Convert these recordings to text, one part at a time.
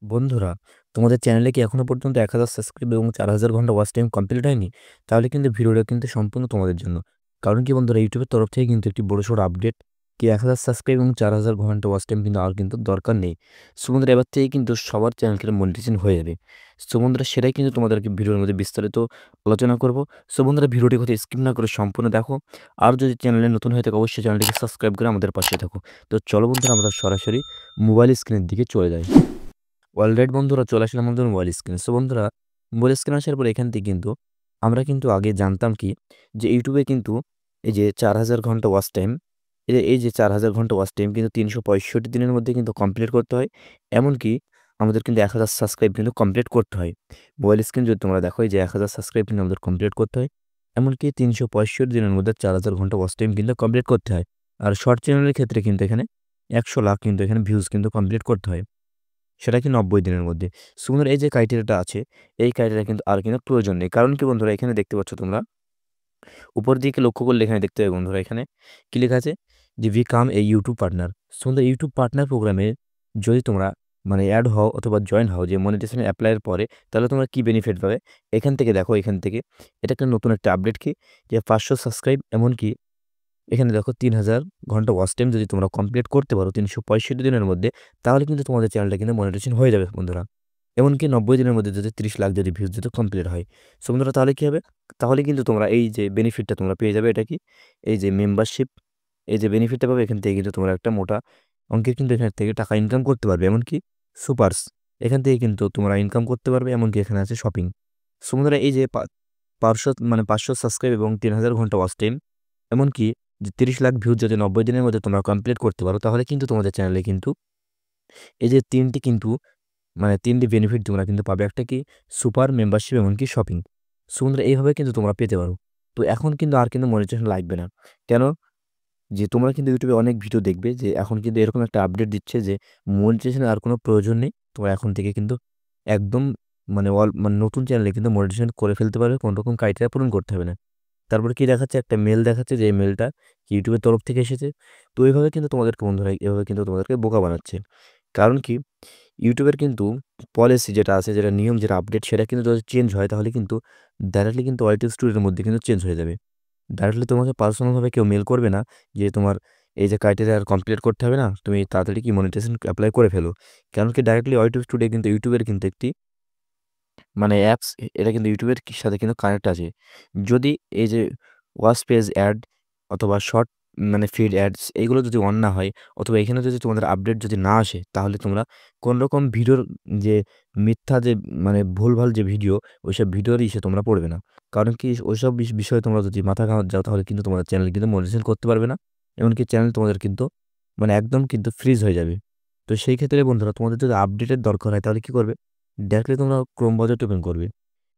বন্ধুরা, তোমাদের চ্যানেলে কি এখনো পর্যন্ত ১,০০০ সাবস্ক্রাইব এবং ৪,০০০ ঘন্টা ওয়াচ টাইম কমপ্লিট হয়নি? তাহলে কিন্তু ভিডিওটা কিন্তু সম্পূর্ণ তোমাদের জন্য। কারণ কি বন্ধুরা, ইউটিউবের তরফ থেকে কিন্তু একটি বড়সড় আপডেট কি ১,০০০ সাবস্ক্রাইব এবং ৪,০০০ ঘন্টা ওয়াচ টাইম কিন্তু আর কিন্তু দরকার নেই। সো বন্ধুরা, এবার থেকে কিন্তু সবার চ্যানেল কিন্তু মনিটাইজেশন হয়ে যাবে। সো বন্ধুরা, সেটাই কিন্তু তোমাদেরকে ভিডিওর মধ্যে বিস্তারিত আলোচনা করব। সো বন্ধুরা, ভিডিওটি কোথাও স্কিপ না করে সম্পূর্ণ দেখো। আর যদি চ্যানেলে নতুন হয়ে থাকে অবশ্যই চ্যানেলটিকে সাবস্ক্রাইব করে আমাদের পাশে থাকো। তো চলো বন্ধুরা, আমরা সরাসরি মোবাইল স্ক্রিনের দিকে চলে যাই। অলরাইট বন্ধুরা, চলে আসলাম আমাদের মোবাইল স্ক্রিনে। সো বন্ধুরা, মোবাইল স্ক্রিনে আসার পর এখান থেকে কিন্তু আমরা কিন্তু আগে জানতাম কি যে ইউটিউবে কিন্তু এই যে ৪,০০০ ঘন্টা ওয়াচ টাইম, এই যে ৪,০০০ ঘন্টা ওয়াচ টাইম কিন্তু ৩৬৫ দিনের মধ্যে কিন্তু কমপ্লিট করতে হয়। এমনকি আমাদের কিন্তু ১,০০০ সাবস্ক্রাইব কিন্তু কমপ্লিট করতে হয়। মোবাইল স্ক্রিন যদি তোমরা দেখো, এই যে ১,০০০ সাবস্ক্রাইব কিন্তু আমাদের কমপ্লিট করতে হয়। এমনকি ৩৬৫ দিনের মধ্যে ৪,০০০ ঘন্টা ওয়াচ টাইম কিন্তু কমপ্লিট করতে হয়। আর শর্ট চ্যানেলের ক্ষেত্রে কিন্তু এখানে ১০০,০০,০০০ কিন্তু এখানে ভিউজ কিন্তু কমপ্লিট করতে হয়। সেটা কি ৯০ দিনের মধ্যে। সো বন্ধুরা, এই যে ক্রাইটেরিয়াটা আছে, এই ক্রাইটেরিয়া কিন্তু আর কিন্তু প্রয়োজন নেই। কারণ কি বন্ধুরা, এখানে দেখতে পাচ্ছ তোমরা উপর দিকে লক্ষ্য করলে এখানে দেখতে পাবে বন্ধুরা, এখানে কি লেখা আছে যে become a YouTube partner. So বন্ধুরা, ইউটিউব পার্টনার প্রোগ্রামে যদি তোমরা মানে অ্যাড হও অথবা জয়েন হও যে মনিটাইজেশন এপ্লাই এর পরে, তাহলে তোমরা কি বেনিফিট পাবে? এখান থেকে দেখো, এখান থেকে এটা একটা নতুন একটা আপডেট কি যে ৫০০ সাবস্ক্রাইব, এমনকি এখানে দেখো ৩,০০০ ঘন্টা ওয়াচ টাইম যদি তোমরা কমপ্লিট করতে পারো ৩৬৫ দিনের মধ্যে, তাহলে কিন্তু তোমাদের চ্যানেলটা কিন্তু মনিটাইজেশন হয়ে যাবে বন্ধুরা। এমনকি ৯০ দিনের মধ্যে যদি ৩০,০০,০০০ যদি ভিউজ যদি কমপ্লিট হয়। সো বন্ধুরা, তাহলে কি হবে? তাহলে কিন্তু তোমরা এই যে বেনিফিটটা তোমরা পেয়ে যাবে। এটা কি? এই যে মেম্বারশিপ, এই যে বেনিফিটটা পাবে, এখান থেকে কিন্তু তোমরা একটা মোটা অঙ্কের কিন্তু এখান থেকে টাকা ইনকাম করতে পারবে। এমনকি সুপারস, এখান থেকে কিন্তু তোমরা ইনকাম করতে পারবে। এমনকি এখানে আছে শপিং। সো বন্ধুরা, এই যে ৫০০ সাবস্ক্রাইব এবং ৩,০০০ ঘন্টা ওয়াচ টাইম, এমনকি যে ৩০,০০,০০০ ভিউজ যদি ৯০ দিনের মধ্যে তোমরা কমপ্লিট করতে পারো, তাহলে কিন্তু তোমাদের চ্যানেলে কিন্তু এই যে ৩ টি কিন্তু মানে ৩ টি বেনিফিট তোমরা কিন্তু পাবে। একটা কি সুপার মেম্বারশিপ, এমনকি শপিং। সো বন্ধুরা, এইভাবে কিন্তু তোমরা পেতে পারো। তো এখন কিন্তু আর কিন্তু মনিটাইজেশন লাগবে না। কেন? যে তোমরা কিন্তু ইউটিউবে অনেক ভিডিও দেখবে যে এখন কিন্তু এরকম একটা আপডেট দিচ্ছে যে মনিটাইজেশন আর কোনো প্রয়োজন নেই। তোমরা এখন থেকে কিন্তু একদম মানে নতুন চ্যানেলে কিন্তু মনিটাইজেশন করে ফেলতে পারবে। কোনো রকম ক্রাইটেরিয়া পূরণ করতে হবে না। তারপরে কি দেখাচ্ছে? একটা মেইল দেখাচ্ছে যে এই মেইলটা ইউটিউবের তরফ থেকে এসেছে। তো এইভাবে কিন্তু তোমাদেরকে বন্ধুরা, এভাবে কিন্তু তোমাদেরকে বোকা বানাচ্ছে। কারণ কি? ইউটিউবের কিন্তু পলিসি যেটা আছে, যেটা নিয়ম, যেটা আপডেট, সেটা কিন্তু যদি চেঞ্জ হয়, তাহলে কিন্তু ডাইরেক্টলি কিন্তু ওয়াইটি স্টুডিওর মধ্যে কিন্তু চেঞ্জ হয়ে যাবে। ডাইরেক্টলি তোমাকে পার্সোনালভাবে কেউ মেইল করবে না যে তোমার এই যে ক্রাইটেরিয়া আর কমপ্লিট করতে হবে না, তুমি তাড়াতাড়ি কি মনিটাইজেশন এপ্লাই করে ফেলো। কারণ কি ডাইরেক্টলি ওয়াইটি স্টুডিও কিন্তু ইউটিউবের কিন্তু একটি মানে অ্যাপস, এটা কিন্তু ইউটিউবের সাথে কিন্তু কানেক্ট আছে। যদি এই যে ওয়াচ পেজ অ্যাড অথবা শর্ট মানে ফিড অ্যাডস এগুলো যদি অন না হয়, অথবা এখানে যদি তোমাদের আপডেট যদি না আসে, তাহলে তোমরা কোন রকম ভিডিওর যে মিথ্যা যে মানে ভুলভাল যে ভিডিও, ওইসব ভিডিওর ইসে তোমরা পড়বে না। কারণ কি ওইসব বিষয়ে তোমরা যদি মাথা ঘামাতে যাও, তাহলে কিন্তু তোমাদের চ্যানেল কিন্তু মনিটাইজেশন করতে পারবে না। এমনকি চ্যানেল তোমাদের কিন্তু মানে একদম কিন্তু ফ্রিজ হয়ে যাবে। তো সেই ক্ষেত্রে বন্ধুরা, তোমাদের যদি আপডেটের দরকার হয়, তাহলে কি করবে? ডাইরেক্টলি তোমরা ক্রোম ব্রাউজার ওপেন করবে।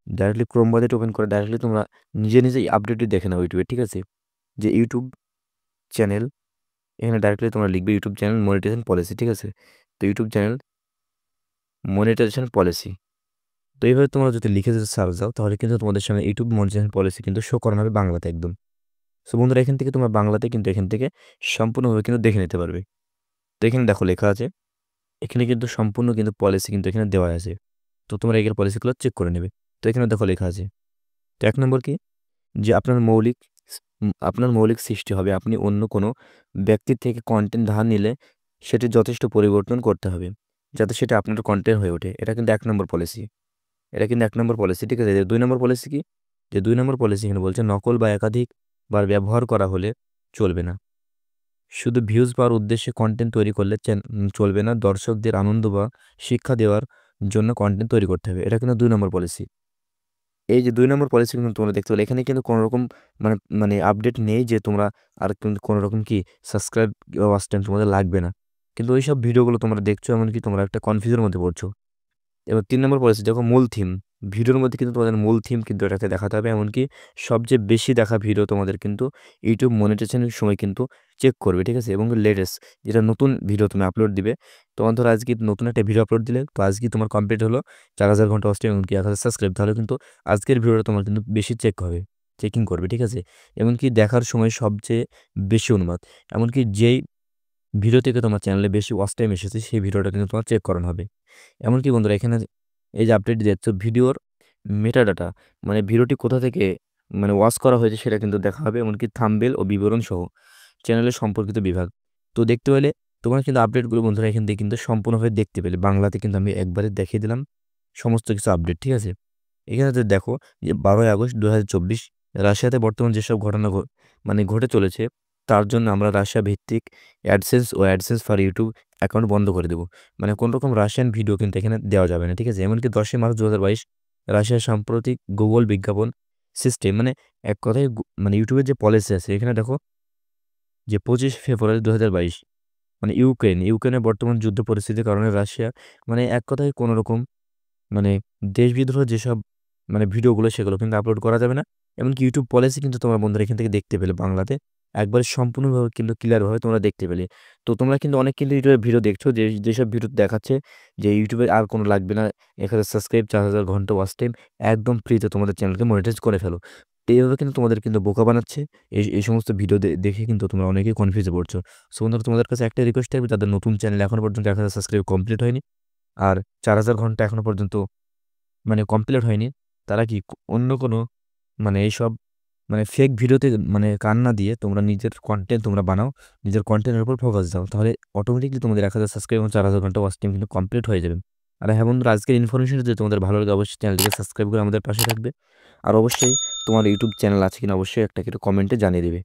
ডাইরেক্টলি ক্রোম ব্রাউজার ওপেন করে ডাইরেক্টলি তোমরা নিজেই আপডেটটি দেখে নাও ইউটিউবে, ঠিক আছে? যে ইউটিউব চ্যানেল, এখানে ডাইরেক্টলি তোমরা লিখবে ইউটিউব চ্যানেল মনিটাইজেশন পলিসি, ঠিক আছে? তো ইউটিউব চ্যানেল মনিটাইজেশন পলিসি। তো এইভাবে তোমরা যদি লিখে যদি সার্চ দাও, তাহলে কিন্তু তোমাদের সামনে ইউটিউব মনিটাইজেশন পলিসি কিন্তু শো করানো হবে বাংলাতে একদম। সো বন্ধুরা, এখান থেকে তোমরা বাংলাতে কিন্তু এখান থেকে সম্পূর্ণভাবে কিন্তু দেখে নিতে পারবে। তো এখানে দেখো লেখা আছে, এখানে কিন্তু সম্পূর্ণ কিন্তু পলিসি কিন্তু এখানে দেওয়া আছে। তো তোমরা এগুলো পলিসিগুলো চেক করে নেবে। তো এখানে দেখো লেখা আছে। তো ১ নম্বর কি? যে আপনার মৌলিক সৃষ্টি হবে। আপনি অন্য কোনো ব্যক্তির থেকে কনটেন্ট ধার নিলে সেটি যথেষ্ট পরিবর্তন করতে হবে, যাতে সেটা আপনার কনটেন্ট হয়ে ওঠে। এটা কিন্তু ১ নম্বর পলিসি। এটা কিন্তু ১ নম্বর পলিসি, ঠিক আছে? ২ নম্বর পলিসি কি? যে ২ নম্বর পলিসি এখানে বলছে নকল বা একাধিক বার ব্যবহার করা হলে চলবে না। শুধু ভিউজ পাওয়ার উদ্দেশ্যে কনটেন্ট তৈরি করলে চলবে না। দর্শকদের আনন্দ বা শিক্ষা দেওয়ার জন্য কনটেন্ট তৈরি করতে হবে। এটা কিন্তু ২ নম্বর পলিসি। এই যে ২ নম্বর পলিসি কিন্তু তোমরা দেখতে পেলে, এখানে কিন্তু কোনো রকম মানে মানে আপডেট নেই যে তোমরা আর কিন্তু কোনো রকম কি সাবস্ক্রাইব ওয়াচ টাইম তোমাদের লাগবে না। কিন্তু ওইসব ভিডিওগুলো তোমরা দেখছো, এমনকি তোমরা একটা কনফিউজনের মধ্যে পড়ছো। এবার ৩ নম্বর পলিসি দেখো, মূল থিম। ভিডিওর মধ্যে কিন্তু তোমাদের মূল থিম কিন্তু এটাতে দেখাতে হবে। এমনকি সবচেয়ে বেশি দেখা ভিডিও তোমাদের কিন্তু ইউটিউব মনিটাইজেশনের সময় কিন্তু চেক করবে, ঠিক আছে? এবং লেটেস্ট যেটা নতুন ভিডিও তুমি আপলোড দিবে। তোমার ধরো আজকে নতুন একটা ভিডিও আপলোড দিলে, তো আজকে তোমার কমপ্লিট হলো ৪,০০০ ঘন্টা ওয়াচ টাইম, এমনকি ১,০০০ সাবস্ক্রাইব, তাহলে কিন্তু আজকের ভিডিওটা তোমার কিন্তু বেশি চেকিং করবে, ঠিক আছে? এমনকি দেখার সময় সবচেয়ে বেশি অনুপাত। এমনকি যেই ভিডিও থেকে তোমার চ্যানেলে বেশি ওয়াচ টাইম এসেছে সেই ভিডিওটা কিন্তু তোমার চেক করানো হবে। এমনকি বন্ধুরা এখানে এই যে আপডেট দিচ্ছ ভিডিওর মেটাডাটা, মানে ভিডিওটি কোথা থেকে মানে ওয়াচ করা হয়েছে সেটা কিন্তু দেখা হবে, এমনকি থাম্বনেল ও বিবরণ সহ চ্যানেলের সম্পর্কিত বিভাগ। তো দেখতে পেলে তোমরা কিন্তু আপডেটগুলো বন্ধুরা এখান থেকে কিন্তু সম্পূর্ণভাবে দেখতে পেলে। বাংলাতে কিন্তু আমি একবারে দেখিয়ে দিলাম সমস্ত কিছু আপডেট, ঠিক আছে? এখানে তো দেখো যে 12ই আগস্ট 2024 রাশিয়াতে বর্তমান যেসব ঘটনা মানে ঘটে চলেছে, তার জন্য আমরা রাশিয়া ভিত্তিক অ্যাডসেন্স ও অ্যাডসেন্স ফর ইউটিউব অ্যাকাউন্ট বন্ধ করে দেবো। মানে কোনো রকম রাশিয়ান ভিডিও কিন্তু এখানে দেওয়া যাবে না, ঠিক আছে? এমনকি 10ই মার্চ 2022 রাশিয়ার সাম্প্রতিক গুগল বিজ্ঞাপন সিস্টেম, মানে এক কথায় মানে ইউটিউবের যে পলিসি আছে এখানে দেখো যে 25 ফেব্রুয়ারি 2022 মানে ইউক্রেনের বর্তমান যুদ্ধ পরিস্থিতির কারণে রাশিয়া মানে এক কথায় কোনো রকম মানে দেশবিদ্রোহ যেসব মানে ভিডিওগুলো সেগুলো কিন্তু আপলোড করা যাবে না। এমনকি ইউটিউব পলিসি কিন্তু তোমরা বন্ধুরা এখান থেকে দেখতে পেলে বাংলাতে একবারে সম্পূর্ণভাবে কিন্তু ক্লিয়ারভাবে তোমরা দেখতে পেলে। তো তোমরা কিন্তু অনেক কিন্তু ইউটিউবে ভিডিও দেখছো যেসব ভিডিও দেখাচ্ছে যে ইউটিউবে আর কোনো লাগবে না, 1000 সাবস্ক্রাইব, 4000 ঘন্টা ওয়াচ টাইম, একদম ফ্রিতে তোমাদের চ্যানেলকে মনিটাইজ করে ফেলো। এইভাবে কিন্তু তোমাদের কিন্তু বোকা বানাচ্ছে। এই সমস্ত ভিডিও দেখে কিন্তু তোমরা অনেকেই কনফিউজে পড়ছো। সো বন্ধুরা তোমাদের কাছে একটা রিকোয়েস্ট থাকবে, যাদের নতুন চ্যানেল এখনো পর্যন্ত 1000 সাবস্ক্রাইব কমপ্লিট হয়নি আর 4000 ঘন্টা এখনো পর্যন্ত মানে কমপ্লিট হয়নি, তারা কি অন্য কোনো মানে এইসব মানে ফেক ভিডিওতে মানে কান না দিয়ে তোমরা নিজের কন্টেন্ট তোমরা বানাও, নিজের কন্টেন্টের উপর ফোকাস দাও, তাহলে অটোমেটিকলি তোমাদের 1000 সাবস্ক্রাইব এবং 4000 ঘন্টা ওয়াচ টাইম কিন্তু কমপ্লিট হয়ে যাবে। আর হ্যাঁ বন্ধুরা, আজকের ইনফরমেশন যদি তোমাদের ভালো লাগে অবশ্যই চ্যানেলটিকে সাবস্ক্রাইব করে আমাদের পাশে থাকবে। আর অবশ্যই তোমার ইউটিউব চ্যানেল আছে কিনা অবশ্যই একটা কমেন্টে জানিয়ে দেবে।